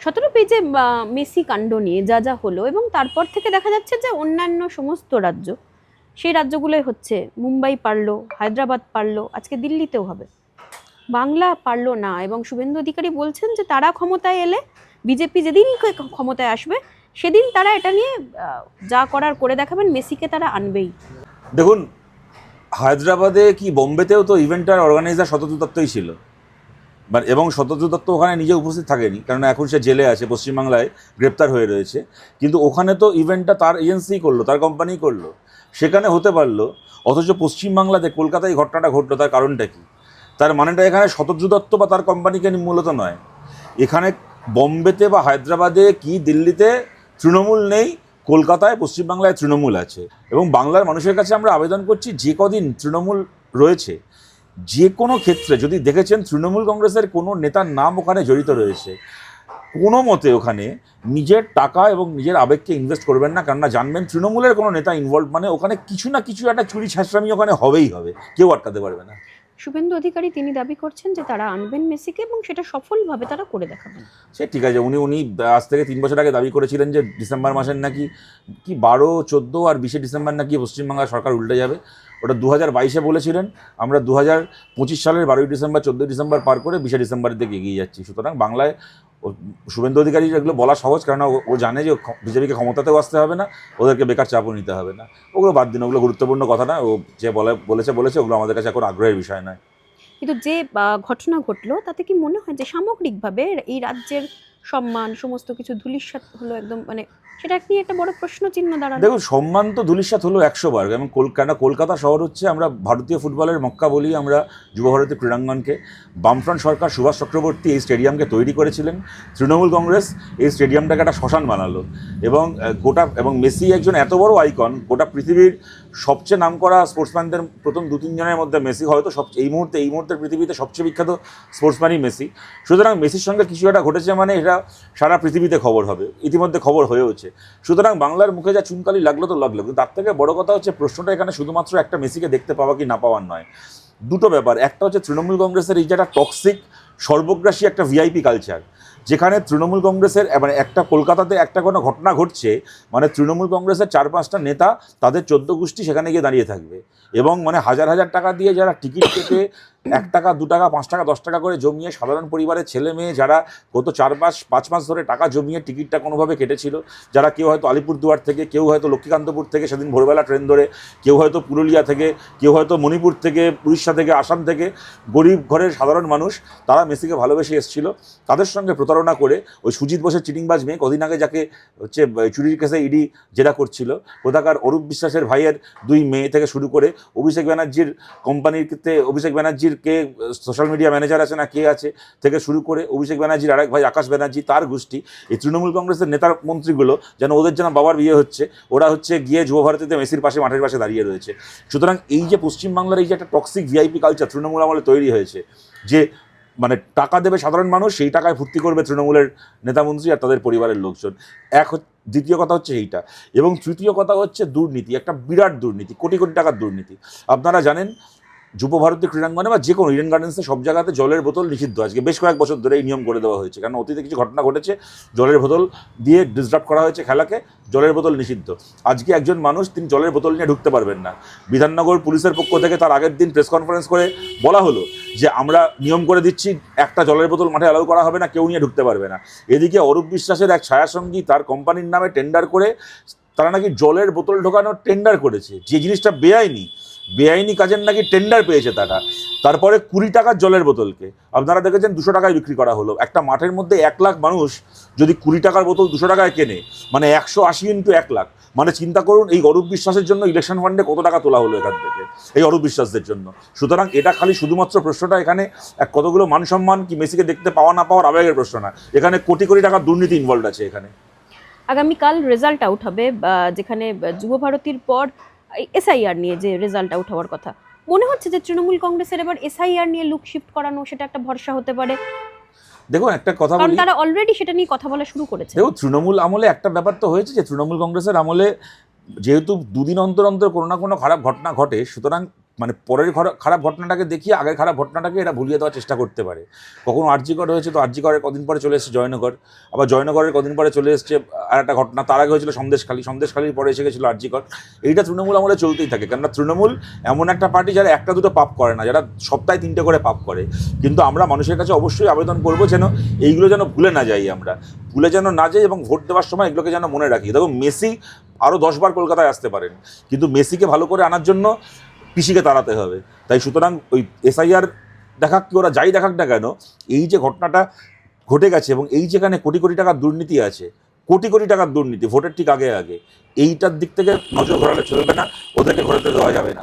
17 পেজে মেসি কাণ্ড নিয়ে যা যা হলো, এবং তারপর থেকে দেখা যাচ্ছে যে অন্যান্য সমস্ত রাজ্য, সেই রাজ্যগুলোই হচ্ছে, মুম্বাই পারলো, হায়দ্রাবাদ পারলো, আজকে দিল্লিতেও হবে, বাংলা পারলো না। এবং শুভেন্দু অধিকারী বলছেন যে তারা ক্ষমতায় এলে, বিজেপি যেদিন ক্ষমতায় আসবে সেদিন তারা এটা নিয়ে যা করার করে দেখাবেন, মেসিকে তারা আনবেই। দেখুন, হায়দ্রাবাদে কি বোম্বেতেও তো ইভেন্টটার অর্গানাইজার শতদ্রু দত্তই ছিল, এবং শতদ্রু দত্ত ওখানে নিজে উপস্থিত থাকেনি, কারণ এখন সে জেলে আছে, পশ্চিমবাংলায় গ্রেপ্তার হয়ে রয়েছে। কিন্তু ওখানে তো ইভেন্টটা তার এজেন্সিই করলো, তার কোম্পানিই করলো, সেখানে হতে পারলো। অথচ পশ্চিমবাংলাতে, কলকাতায় ঘটনাটা ঘটলো, তার কারণটা কি? তার মানেটা এখানে শতদ্রু দত্ত বা তার কোম্পানিকে মূলত নয়, এখানে বোম্বেতে বা হায়দ্রাবাদে কি দিল্লিতে তৃণমূল নেই, কলকাতায় পশ্চিমবাংলায় তৃণমূল আছে। এবং বাংলার মানুষের কাছে আমরা আবেদন করছি, যে কদিন তৃণমূল রয়েছে, যে কোনো ক্ষেত্রে যদি দেখেছেন তৃণমূল কংগ্রেসের কোনো নেতার নাম ওখানে জড়িত রয়েছে, কোনো মতে ওখানে নিজের টাকা এবং নিজের আবেগকে ইনভেস্ট করবেন না, কেননা জানবেন তৃণমূলের কোনো নেতা ইনভলভ মানে ওখানে কিছু না কিছু একটা চুরি ছাঁচড়ামি ওখানে হবেই হবে, কেউ আটকাতে পারবে না। শুভেন্দু অধিকারী তিনি দাবি করছেন যে তারা আনবেন মেসিকে, এবং সেটা সফলভাবে তারা করে দেখাবেন। সে ঠিক আছে, উনি আজ থেকে 3 বছর আগে দাবি করেছিলেন যে ডিসেম্বর মাসের নাকি কি 12, 14 আর 20 ডিসেম্বর নাকি পশ্চিমবাংলার সরকার উল্টে যাবে। ওটা 2022-এ বলেছিলেন। আমরা 2025 সালের 12ই ডিসেম্বর, 14 ডিসেম্বর পার করে 20 ডিসেম্বরের দিকে এগিয়ে যাচ্ছি। সুতরাং বাংলায় শুভেন্দু অধিকারী এগুলো বলা সহজ, কারণ ও জানে যে বিজেপিকে ক্ষমতাতেও আসতে হবে না, ওদেরকে বেকার চাপও নিতে হবে না। ওগুলো বাদ দিন, ওগুলো গুরুত্বপূর্ণ কথা না। ও যে বলেছে, ওগুলো আমাদের কাছে এখন আগ্রহের বিষয় নয়। কিন্তু যে ঘটনা ঘটলো, তাতে কি মনে হয় যে সামগ্রিকভাবে এই রাজ্যের সম্মান সমস্ত কিছু ধূলিসাৎ হলো একদম, মানে সেটা নিয়ে একটা বড় প্রশ্ন চিহ্ন দাঁড়ালো? দেখুন, সম্মান তো ধূলিসাৎ হলো 100 বার। এবং কলকাতা শহর হচ্ছে, আমরা ভারতীয় ফুটবলের মক্কা বলি আমরা যুবভারতী ক্রীড়াঙ্গনকে। বামফ্রন্ট সরকার সুভাষ চক্রবর্তী এই স্টেডিয়ামকে তৈরি করেছিলেন, তৃণমূল কংগ্রেস এই স্টেডিয়ামটাকে একটা শ্মশান বানালো। এবং এবং মেসি একজন এত বড় আইকন, গোটা পৃথিবীর সবচেয়ে নামকরা স্পোর্টসম্যানদের প্রথম 2-3 জনের মধ্যে মেসি হয়তো এই মুহূর্তের পৃথিবীতে সবচেয়ে বিখ্যাত স্পোর্টসম্যানই মেসি। সুতরাং মেসির সঙ্গে কিছু একটা ঘটেছে মানে এটা সারা পৃথিবীতে খবর হবে, ইতিমধ্যে খবর হয়েওছে। সুতরাং বাংলার মুখে যা চুনকালি লাগলো তো লাগলো, কিন্তু তার থেকে বড় কথা হচ্ছে, প্রশ্নটা এখানে শুধুমাত্র একটা মেসিকে দেখতে পাওয়া কি না পাওয়ার নয়। দুটো ব্যাপার। একটা হচ্ছে তৃণমূল কংগ্রেসের এই যে একটা টক্সিক, সর্বগ্রাসী একটা ভিআইপি কালচার, যেখানে তৃণমূল কংগ্রেসের মানে একটা কলকাতাতে একটা কোনো ঘটনা ঘটছে মানে তৃণমূল কংগ্রেসের 4-5টা নেতা, তাদের 14 গোষ্ঠী সেখানে গিয়ে দাঁড়িয়ে থাকবে। এবং মানে হাজার হাজার টাকা দিয়ে যারা টিকিট কেটে 1 টাকা, 2 টাকা, 5 টাকা, 10 টাকা করে জমিয়ে, সাধারণ পরিবারের ছেলে মেয়ে যারা গত 4-5 মাস ধরে টাকা জমিয়ে টিকিটটা কোনোভাবে কেটেছিল, যারা কেউ হয়তো আলিপুরদুয়ার থেকে, কেউ হয়তো লক্ষ্মীকান্তপুর থেকে সেদিন ভোরবেলা ট্রেন ধরে, কেউ হয়তো পুরুলিয়া থেকে, কেউ হয়তো মণিপুর থেকে, উড়িষ্যা থেকে, আসাম থেকে, গরিব ঘরের সাধারণ মানুষ, তারা মেসিকে ভালোবেসে এসেছিল। তাদের সঙ্গে প্রতারণা করে ওই সুজিত বোসের চিটিংবাজ মেয়ে, কদিন আগে যাকে হচ্ছে চুরির কেসে ইডি জেরা করছিল, কোথাকার অরূপ বিশ্বাসের ভাইয়ের 2 মেয়ে থেকে শুরু করে অভিষেক ব্যানার্জির কোম্পানিতে, অভিষেক ব্যানার্জির কে সোশ্যাল মিডিয়া ম্যানেজার আছে না কে আছে, থেকে শুরু করে অভিষেক ব্যানার্জির আরেক ভাই আকাশ ব্যানার্জি, তার গোষ্ঠী, এই তৃণমূল কংগ্রেসের নেতার মন্ত্রীগুলো যেন ওদের যেন বাবার বিয়ে হচ্ছে, ওরা হচ্ছে গিয়ে যুবভারতীতে মেসির পাশে, মাঠের পাশে দাঁড়িয়ে রয়েছে। সুতরাং এই যে পশ্চিমবাংলার এই যে একটা টক্সিক ভিআইপি কালচার তৃণমূল আমলে তৈরি হয়েছে, যে মানে টাকা দেবে সাধারণ মানুষ, সেই টাকায় ফুর্তি করবে তৃণমূলের নেতামন্ত্রী আর তাদের পরিবারের লোকজন। দ্বিতীয় কথা হচ্ছে এইটা। এবং তৃতীয় কথা হচ্ছে দুর্নীতি, একটা বিরাট দুর্নীতি, কোটি কোটি টাকার দুর্নীতি। আপনারা জানেন যুবভারতী ক্রীড়াঙ্গনে বা যে কোনো ইডেন গার্ডেন্সে সব জায়গাতে জলের বোতল নিষিদ্ধ। আজকে বেশ কয়েক বছর ধরে এই নিয়ম করে দেওয়া হয়েছে, কারণ অতীতে কিছু ঘটনা ঘটেছে, জলের বোতল দিয়ে ডিসরাপ্ট করা হয়েছে খেলাকে, জলের বোতল নিষিদ্ধ। আজকে একজন মানুষ, তিনি জলের বোতল নিয়ে ঢুকতে পারবেন না। বিধাননগর পুলিশের পক্ষ থেকে তার আগের দিন প্রেস কনফারেন্স করে বলা হলো যে আমরা নিয়ম করে দিচ্ছি, একটা জলের বোতল মাঠে অ্যালাউ করা হবে না, কেউ নিয়ে ঢুকতে পারবে না। এদিকে অরূপ বিশ্বাসের এক ছায়াসঙ্গী তার কোম্পানির নামে টেন্ডার করে তারা নাকি জলের বোতল ঢোকানোর টেন্ডার করেছে, যে জিনিসটা বেআইনি কাজের নাকি টেন্ডার পেয়েছে তারা। তারপরে 20 টাকার জলের বোতলকে আপনারা দেখেছেন 200 টাকায় বিক্রি করা হলো। একটা মাঠের মধ্যে 1 লাখ মানুষ যদি 20 টাকার বোতল 200 টাকায় কেনে, মানে 180 ইন্টু 1 লাখ, মানে চিন্তা করুন এই অরূপ বিশ্বাসের জন্য ইলেকশন ফান্ডে কত টাকা তোলা হলো এখান থেকে, এই অরূপ বিশ্বাসদের জন্য। সুতরাং এটা খালি শুধুমাত্র প্রশ্নটা এখানে কতগুলো মান সম্মান কি মেসিকে দেখতে পাওয়া না পাওয়ার আবেগের প্রশ্ন না, এখানে কোটি কোটি টাকার দুর্নীতি ইনভলভ আছে এখানে। আগামীকাল রেজাল্ট আউট হবে, যেখানে যুবভারতীর পর এসআইআর নিয়ে যে রেজাল্ট আউট হওয়ার কথা, মনে হচ্ছে যে তৃণমূল কংগ্রেসের এবার এসআইআর নিয়ে লুক শিফট করানো, সেটা একটা ভরসা হতে পারে। দেখুন একটা কথা কারণ বলি, তারা অলরেডি সেটা নিয়ে কথা বলা শুরু করেছে। দেখো তৃণমূল আমলে একটা ব্যাপার তো হয়েছে যে তৃণমূল কংগ্রেসের আমলে যেহেতু 2 দিন অন্তর অন্তর কোনো না কোনো খারাপ ঘটনা ঘটে, সুতরাং মানে পরের খারাপ ঘটনাটাকে দেখিয়ে আগের খারাপ ঘটনাটাকে এরা ভুলিয়ে দেওয়ার চেষ্টা করতে পারে। কখনো আরজিকর হয়েছে, তো আরজিকরের কদিন পরে চলে এসেছে জয়নগর, আবার জয়নগরের কদিন পরে চলে এসেছে আর একটা ঘটনা, তার আগে হয়েছিল সন্দেশখালির পরে এসে গেছিলো আরজিকর। এইটা তৃণমূল আমলে চলতেই থাকে, কেননা তৃণমূল এমন একটা পার্টি যারা একটা দুটো পাপ করে না, যারা সপ্তাহে 3টে করে পাপ করে। কিন্তু আমরা মানুষের কাছে অবশ্যই আবেদন করবো যেন এইগুলো যেন ভুলে না যাই, আমরা ভুলে যেন না যাই, এবং ভোট দেওয়ার সময় এগুলোকে যেন মনে রাখি। দেখো, মেসি আরও 10 বার কলকাতায় আসতে পারেন, কিন্তু মেসিকে ভালো করে আনার জন্য পিসিকে তাড়াতে হবে। তাই সুতরাং ওই এসআইআর দেখাক কি ওরা যাই দেখাক না কেন, এই যে ঘটনাটা ঘটে গেছে এবং এই যেখানে কোটি কোটি টাকার দুর্নীতি আছে, কোটি কোটি টাকার দুর্নীতি ভোটের ঠিক আগে আগে, এইটার দিক থেকে নজর ঘোরালে চলবে না, ওদেরকে ঘোরাতে দেওয়া যাবে না।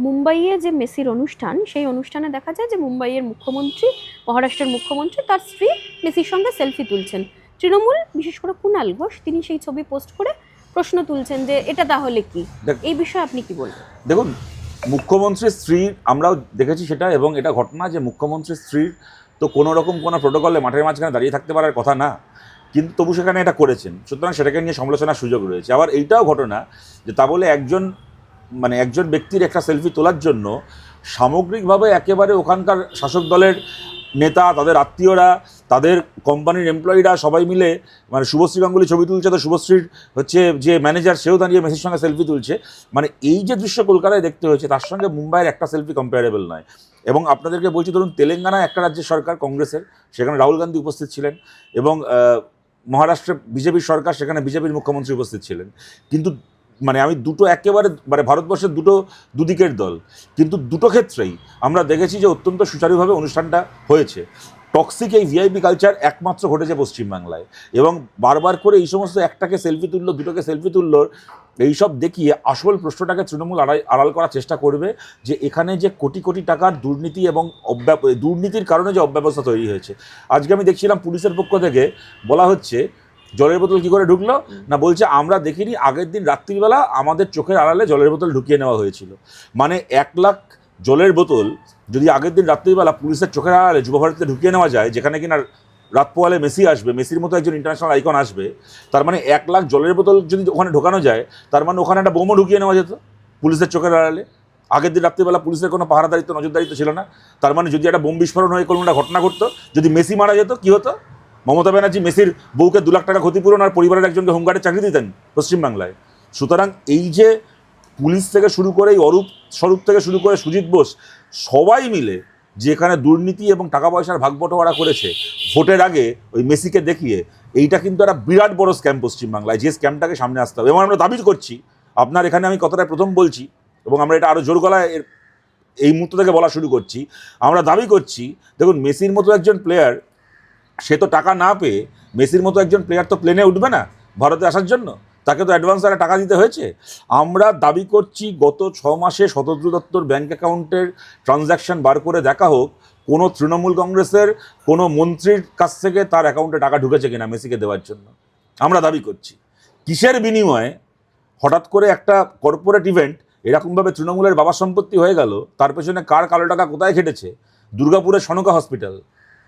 মুম্বাইয়ে যে মেসির অনুষ্ঠান, সেই অনুষ্ঠানে দেখা যায় যে মুম্বাইয়ের মুখ্যমন্ত্রী, মহারাষ্ট্রের মুখ্যমন্ত্রী তার স্ত্রী মেসির সঙ্গে সেলফি তুলছেন। তৃণমূল, বিশেষ করে কুণাল ঘোষ, তিনি সেই ছবি পোস্ট করে প্রশ্ন তুলছেন যে এটা তাহলে কি, এই বিষয়ে আপনি কি বলবেন? দেখুন, মুখ্যমন্ত্রীর স্ত্রীর আমরাও দেখেছি সেটা, এবং এটা ঘটনা যে মুখ্যমন্ত্রীর স্ত্রীর তো কোনো রকম কোনো প্রোটোকলে মাঠের মাঝখানে দাঁড়িয়ে থাকতে পারার কথা না, কিন্তু তবু সেখানে এটা করেছেন, সুতরাং সেটাকে নিয়ে সমালোচনার সুযোগ রয়েছে। আবার এইটাও ঘটনা যে তা বলে একজন ব্যক্তির একটা সেলফি তোলার জন্য সামগ্রিকভাবে একেবারে ওখানকার শাসক দলের নেতা, তাদের আত্মীয়রা, তাদের কোম্পানির এমপ্লয়িরা সবাই মিলে মানে শুভশ্রী গাঙ্গুলি ছবি তুলছে, তো শুভশ্রীর হচ্ছে যে ম্যানেজার সেও দাঁড়িয়ে মেসির সঙ্গে সেলফি তুলছে। মানে এই যে দৃশ্য কলকাতায় দেখতে হয়েছে, তার সঙ্গে মুম্বাইয়ের একটা সেলফি কম্পারেবল নয়। এবং আপনাদেরকে বলছি, ধরুন তেলেঙ্গানায় একটা রাজ্যের সরকার কংগ্রেসের, সেখানে রাহুল গান্ধী উপস্থিত ছিলেন, এবং মহারাষ্ট্রে বিজেপির সরকার, সেখানে বিজেপির মুখ্যমন্ত্রী উপস্থিত ছিলেন। কিন্তু মানে আমি দুটো একেবারে মানে ভারতবর্ষের দুদিকের দল, কিন্তু দুটো ক্ষেত্রেই আমরা দেখেছি যে অত্যন্ত সুচারুভাবে অনুষ্ঠানটা হয়েছে। টক্সিক এই ভিআইপি কালচার একমাত্র ঘটেছে পশ্চিমবাংলায়, এবং বারবার করে এই সমস্ত একটাকে সেলফি তুললো, দুটোকে সেলফি তুললো, এইসব দেখিয়ে আসল প্রশ্নটাকে তৃণমূল আড়াল করার চেষ্টা করবে, যে এখানে যে কোটি কোটি টাকার দুর্নীতি এবং দুর্নীতির কারণে যে অব্যবস্থা তৈরি হয়েছে। আজকে আমি দেখছিলাম পুলিশের পক্ষ থেকে বলা হচ্ছে জলের বোতল কী করে ঢুকলো না, বলছে আমরা দেখিনি, আগের দিন রাত্রিবেলা আমাদের চোখের আড়ালে জলের বোতল ঢুকিয়ে নেওয়া হয়েছিল। মানে 1 লাখ জলের বোতল যদি আগের দিন রাত্রিবেলা পুলিশের চোখের আড়ালে যুবভারতীতে ঢুকিয়ে নেওয়া যায়, যেখানে কিনা রাত পোয়ালে মেসি আসবে, মেসির মতো একজন ইন্টারন্যাশনাল আইকন আসবে, তার মানে 1 লাখ জলের বোতল যদি ওখানে ঢোকানো যায়, তার মানে ওখানে একটা বোমও ঢুকিয়ে নেওয়া যেত পুলিশের চোখের আড়ালে। আগের দিন রাত্রিবেলা পুলিশের কোনো পাহারাদারিত্ব, নজরদারিত্ব ছিল না। তার মানে যদি একটা বোম বিস্ফোরণ হয়ে কোনো একটা ঘটনা ঘটতো, যদি মেসি মারা যেত, কী হতো? মমতা ব্যানার্জি মেসির বউকে 2 লাখ টাকা ক্ষতিপূরণ আর পরিবারের একজনকে হোমগার্ডে চাকরি দিতেন পশ্চিমবাংলায়। সুতরাং এই যে পুলিশ থেকে শুরু করে, এই অরূপ স্বরূপ থেকে শুরু করে সুজিত বোস, সবাই মিলে যেখানে দুর্নীতি এবং টাকা পয়সার ভাগবটোয়ারা করেছে ভোটের আগে ওই মেসিকে দেখিয়ে, এইটা কিন্তু একটা বিরাট বড় স্ক্যাম পশ্চিমবাংলায়, যে স্ক্যামটাকে সামনে আসতে হবে। এবং আমরা দাবি করছি, আপনার এখানে আমি কথাটা প্রথম বলছি, এবং আমরা এটা আরও জোর গলায় এই মুহূর্ত থেকে বলা শুরু করছি, আমরা দাবি করছি, দেখুন মেসির মতো একজন প্লেয়ার, সে তো টাকা না পেয়ে, মেসির মতো একজন প্লেয়ার তো প্লেনে উঠবে না ভারতে আসার জন্য, তাকে তো অ্যাডভান্স টাকা দিতে হয়েছে। আমরা দাবি করছি গত 6 মাসে শতদ্রু দত্তর ব্যাঙ্ক অ্যাকাউন্টের ট্রানজ্যাকশন বার করে দেখা হোক, কোনো তৃণমূল কংগ্রেসের কোনো মন্ত্রীর কাছ থেকে তার অ্যাকাউন্টে টাকা ঢুকেছে কিনা মেসিকে দেওয়ার জন্য। আমরা দাবি করছি, কিসের বিনিময়ে হঠাৎ করে একটা কর্পোরেট ইভেন্ট এরকমভাবে তৃণমূলের বাবার সম্পত্তি হয়ে গেল, তার পেছনে কার কালো টাকা কোথায় খেটেছে? দুর্গাপুরের সনকা হসপিটাল,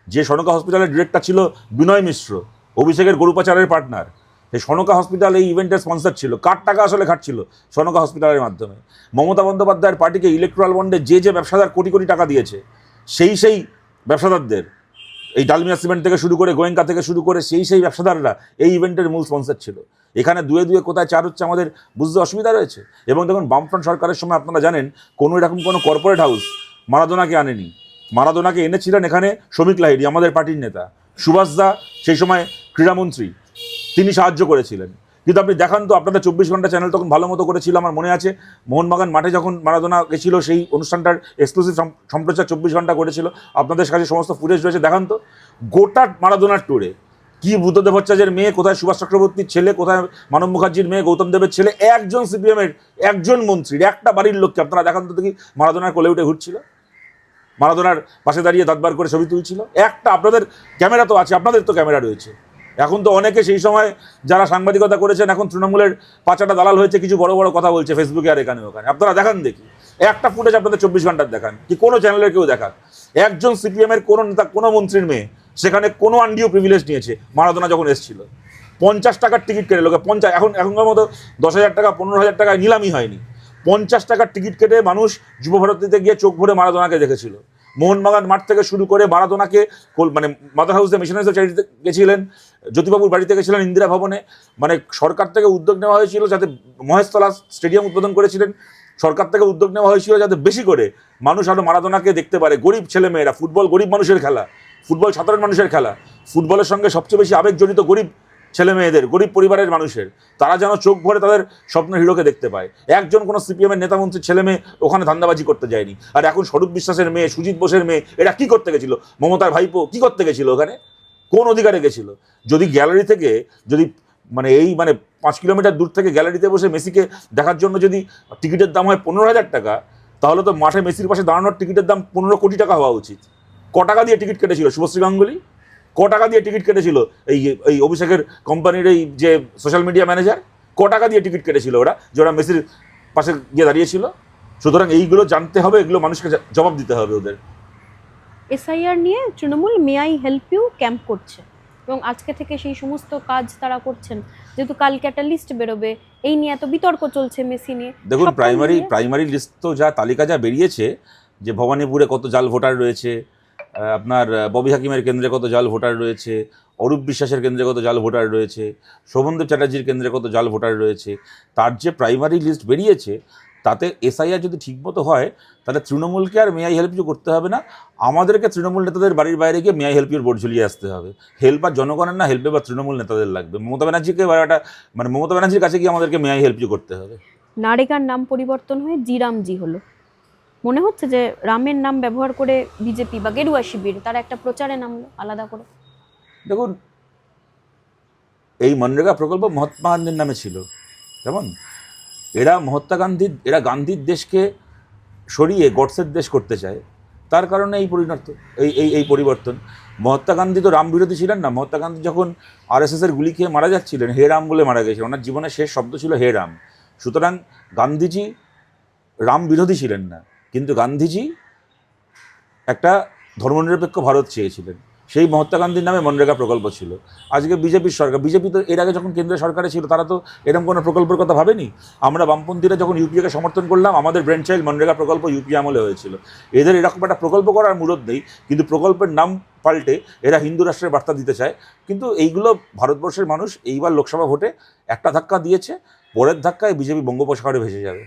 যে সনকা হসপিটালের ডিরেক্টর ছিল বিনয় মিশ্র, অভিষেকের গরু পাচারের পার্টনার, সেই সনকা হসপিটাল এই ইভেন্টের স্পন্সর ছিল। কার টাকা আসলে খাটছিল? সনকা হসপিটালের মাধ্যমে। মমতা বন্দ্যোপাধ্যায়ের পার্টিকে ইলেকট্রাল বন্ডে যে ব্যবসাদার কোটি কোটি টাকা দিয়েছে, সেই ব্যবসাদারদের, এই ডালমিয়া সিমেন্ট থেকে শুরু করে, গোয়েঙ্কা থেকে শুরু করে, সেই ব্যবসাদাররা এই ইভেন্টের মূল স্পন্সর ছিল। এখানে দুয়ে কোথায় চার হচ্ছে আমাদের বুঝতে অসুবিধা রয়েছে। এবং দেখুন, বামফ্রন্ট সরকারের সময় আপনারা জানেন কোনো কর্পোরেট হাউস মারাদোনাকে আনেনি। মারাদোনাকে এনেছিলেন এখানে শ্রমিক লাহিড়ী, আমাদের পার্টির নেতা। সুভাষ দা সেই সময় ক্রীড়ামন্ত্রী, তিনি সাহায্য করেছিলেন। কিন্তু আপনি দেখান তো, আপনাদের 24 ঘন্টা চ্যানেল তখন ভালো মতো করেছিল, আমার মনে আছে মোহনবাগান মাঠে যখন মারাদোনা গেছিল, সেই অনুষ্ঠানটার এক্সক্লুসিভ সম্প্রচার 24 ঘন্টা করেছিল। আপনাদের কাছে সমস্ত ফুটেজ রয়েছে, দেখান তো গোটা মারাদোনার ট্যুরে কি বুদ্ধদেব ভট্টাচার্যের মেয়ে, কোথায় সুভাষ চক্রবর্তীর ছেলে, কোথায় মানব মুখার্জির মেয়ে, গৌতম দেবের ছেলে, একজন সিপিএমের একজন মন্ত্রীর একটা বাড়ির লোককে আপনারা দেখান তো দেখি মারাদোনার কোলে উঠে ঘুরছিল, মারাদোনার পাশে দাঁড়িয়ে দাঁতবার করে ছবি তুলছিল। একটা আপনাদের ক্যামেরা তো আছে, আপনাদের তো ক্যামেরা রয়েছে। এখন তো অনেকে সেই সময় যারা সাংবাদিকতা করেছেন, এখন তৃণমূলের পাচাটা দালাল হয়েছে, কিছু বড় বড় কথা বলছে ফেসবুকে আর এখানে ওখানে। আপনারা দেখান দেখি একটা ফুটেজ, আপনাদের 24 ঘন্টার দেখান, কি কোনো চ্যানেলের কেউ দেখান একজন সিপিএমের কোনো নেতা, কোনো মন্ত্রীর মেয়ে সেখানে কোনো আনডিউ প্রিভিলেজ নিয়েছে। মারাদোনা যখন এসেছিল 50 টাকার টিকিট কেটে লোকে 50, এখনকার মতো 10,000 টাকা 15,000 টাকায় নিলামই হয়নি, 50 টাকার টিকিট কেটে মানুষ যুবভারতীতে গিয়ে চোখ ভরে মারাদোনাকে দেখেছিল। মোহনবাগান মাঠ থেকে শুরু করে মারাদোনাকে মানে মাদার হাউসে মিশনারিজ অফ চ্যারিটিতে গেছিলেন, জ্যোতিবাবুর বাড়িতে গেছিলেন, ইন্দিরা ভবনে। মানে সরকার থেকে উদ্যোগ নেওয়া হয়েছিল যাতে মহেশতলা স্টেডিয়াম উদ্বোধন করেছিলেন, সরকার থেকে উদ্যোগ নেওয়া হয়েছিল যাতে বেশি করে মানুষ আরও মারাদোনাকে দেখতে পারে। গরিব ছেলেমেয়েরা, ফুটবল গরিব মানুষের খেলা, ফুটবল সাধারণ মানুষের খেলা, ফুটবলের সঙ্গে সবচেয়ে বেশি আবেগ জড়িত গরিব ছেলে মেয়েদের, গরিব পরিবারের মানুষের, তারা যেন চোখ ভরে তাদের স্বপ্নের হিরোকে দেখতে পায়। একজন কোনো সিপিএমের নেতামন্ত্রীর ছেলে মেয়ে ওখানে ধান্দাবাজি করতে যায়নি। আর এখন স্বরূপ বিশ্বাসের মেয়ে, সুজিত বোসের মেয়ে, এরা কি করতে গেছিল? মমতার ভাইপো কি করতে গেছিল ওখানে? কোন অধিকারে গেছিল? যদি গ্যালারি থেকে, যদি মানে 5 কিলোমিটার দূর থেকে গ্যালারিতে বসে মেসিকে দেখার জন্য যদি টিকিটের দাম হয় 15,000 টাকা, তাহলে তো মাঠে মেসির পাশে দাঁড়ানোর টিকিটের দাম 15 কোটি টাকা হওয়া উচিত। ক টাকা দিয়ে টিকিট কেটেছিল শুভশ্রী গাঙ্গুলি? ক টাকা দিয়ে টিকিট কেটেছিল এই অভিষেকের কোম্পানির এই যে সোশ্যাল মিডিয়া ম্যানেজার? ক টাকা দিয়ে টিকিট কেটেছিল ওরা, যে ওরা মেসির পাশে গিয়ে দাঁড়িয়েছিল? সুতরাং এইগুলো জানতে হবে, এগুলো মানুষকে জবাব দিতে হবে ওদের। এসআইআর নিয়ে Trinamool may I help you camp করছে এবং আজকে থেকে সেই সমস্ত কাজ তারা করছেন, যেহেতু কালকে একটা লিস্ট বেরোবে। এই নিয়ে এত বিতর্ক চলছে মেসি নিয়ে। দেখুন, সবটা মিলিয়ে প্রাইমারি লিস্ট তো যা তালিকা যা বেরিয়েছে, যে ভবানীপুরে কত জাল ভোটার রয়েছে, আপনার ববি হাকিমের কেন্দ্রে কত জাল ভোটার রয়েছে, অরূপ বিশ্বাসের কেন্দ্রে কত জাল ভোটার রয়েছে, শোভনদেব চ্যাটার্জির কেন্দ্রে কত জাল ভোটার রয়েছে, তার যে প্রাইমারি লিস্ট বেরিয়েছে তাতে এসআইআর যদি ঠিকমতো হয় তাহলে তৃণমূলকে আর মে আই হেল্প ইউ করতে হবে না, আমাদেরকে তৃণমূল নেতাদের বাড়ির বাইরে গিয়ে মে আই হেল্প ইউর বোর্ড ঝুলিয়ে আসতে হবে। হেল্প আর জনগণের না, হেল্পে বা তৃণমূল নেতাদের লাগবে। মমতা ব্যানার্জির কাছে গিয়ে আমাদেরকে মে আই হেল্প ইউ করতে হবে। নারেগার নাম পরিবর্তন হয়ে জিরামজি হলো। মনে হচ্ছে যে রামের নাম ব্যবহার করে বিজেপি বা গেরুয়া শিবির তারা একটা প্রচারে নামলো আলাদা করে। দেখুন, এই মনরেগা প্রকল্প মহাত্মা গান্ধীর নামে ছিল, যেমন এরা গান্ধীর দেশকে সরিয়ে গডসের দেশ করতে চায়, তার কারণে এই পরিবর্তন। মহাত্মা গান্ধী তো রাম বিরোধী ছিলেন না। মহাত্মা গান্ধী যখন আরএসএসের গুলি খেয়ে মারা যাচ্ছিলেন, হে রাম বলে মারা গেছিলেন, ওনার জীবনের শেষ শব্দ ছিল হে রাম। সুতরাং গান্ধীজি রাম বিরোধী ছিলেন না, কিন্তু গান্ধীজি একটা ধর্মনিরপেক্ষ ভারত চেয়েছিলেন। সেই মহাত্মা গান্ধীর নামে মনরেগা প্রকল্প ছিল। আজকে বিজেপির সরকার, বিজেপি তো এর আগে যখন কেন্দ্রের সরকারে ছিল তারা তো এরকম কোনো প্রকল্পের কথা ভাবেনি। আমরা বামপন্থীরা যখন ইউপিএকে সমর্থন করলাম, আমাদের ব্রেন চাইল্ড মনরেগা প্রকল্প ইউপিএ আমলে হয়েছিল। এদের এরকম একটা প্রকল্প করার মুরদ নেই, কিন্তু প্রকল্পের নাম পাল্টে এরা হিন্দু রাষ্ট্রের বার্তা দিতে চায়। কিন্তু এইগুলো ভারতবর্ষের মানুষ এইবার লোকসভা ভোটে একটা ধাক্কা দিয়েছে, পরের ধাক্কায় বিজেপি বঙ্গোপসাগরে ভেসে যাবে।